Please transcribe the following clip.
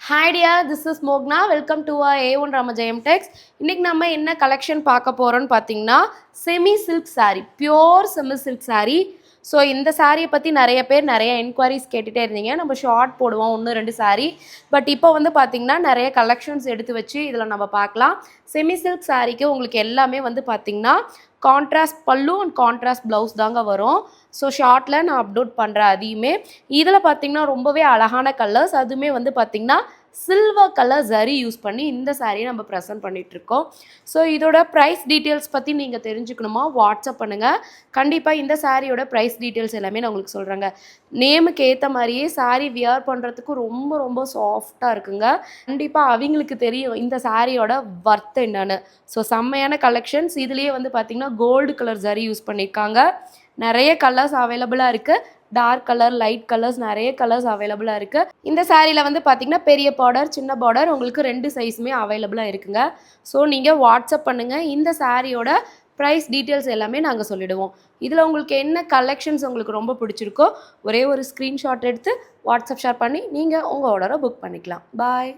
Hi dear, this is Mogna. Welcome to our A1 Ramajayam Text. இன்னைக்கு நம்ம என்ன collection பார்க்க போறோம்னு பார்த்தீங்கன்னா semi silk saree, pure semi silk saree. So இந்த சாரியை பற்றி நிறைய பேர் நிறைய என்கொயரிஸ் கேட்டுகிட்டே இருந்தீங்க. நம்ம ஷார்ட் போடுவோம் 1-2 saree. பட் இப்போ வந்து பார்த்திங்கன்னா நிறைய கலெக்ஷன்ஸ் எடுத்து வச்சு இதில் நம்ம பார்க்கலாம். செமி சில்க் சாரீக்கு உங்களுக்கு எல்லாமே வந்து பார்த்திங்கன்னா கான்ட்ராஸ்ட் பல்லு அண்ட் கான்ட்ராஸ்ட் ப்ளவுஸ் தாங்க வரும். ஸோ ஷார்ட்டில் நான் அப்லோட் பண்ணுறேன் அதையுமே. இதில் பார்த்திங்கன்னா ரொம்பவே அழகான கலர்ஸ், அதுவுமே வந்து பார்த்திங்கன்னா சில்வர் கலர் ஜரி யூஸ் பண்ணி இந்த சாரியை நம்ம ப்ரெசென்ட் பண்ணிகிட்ருக்கோம். ஸோ இதோட ப்ரைஸ் டீட்டெயில்ஸ் பற்றி நீங்கள் தெரிஞ்சுக்கணுமா வாட்ஸ்அப் பண்ணுங்கள். கண்டிப்பாக இந்த சாரியோட ப்ரைஸ் டீட்டெயில்ஸ் எல்லாமே நான் உங்களுக்கு சொல்கிறேங்க. நேமுக்கு ஏற்ற மாதிரியே சாரீ வியர் பண்ணுறதுக்கு ரொம்ப ரொம்ப சாஃப்டாக இருக்குங்க. கண்டிப்பாக அவங்களுக்கு தெரியும் இந்த சாரியோட ஒர்த் என்னன்னு. ஸோ செம்மையான கலெக்ஷன்ஸ். இதுலேயே வந்து பார்த்திங்கன்னா கோல்டு கலர் ஜரி யூஸ் பண்ணியிருக்காங்க. நிறைய கலர்ஸ் அவைலபிளாக இருக்குது. டார்க் கலர், லைட் கலர்ஸ், நிறைய கலர்ஸ் அவைலபிளாக இருக்குது. இந்த சாரியில் வந்து பார்த்திங்கன்னா பெரிய பார்டர், சின்ன பார்டர் உங்களுக்கு 2 சைஸுமே அவைலபிளாக இருக்குங்க. ஸோ நீங்கள் வாட்ஸ்அப் பண்ணுங்கள். இந்த சாரியோட ப்ரைஸ் டீட்டெயில்ஸ் எல்லாமே நாங்கள் சொல்லிவிடுவோம். இதில் உங்களுக்கு என்ன கலெக்ஷன்ஸ் உங்களுக்கு ரொம்ப பிடிச்சிருக்கோ ஒரே ஒரு ஸ்க்ரீன்ஷாட் எடுத்து வாட்ஸ்அப் ஷேர் பண்ணி நீங்கள் உங்கள் ஆர்டரை புக் பண்ணிக்கலாம். பாய்.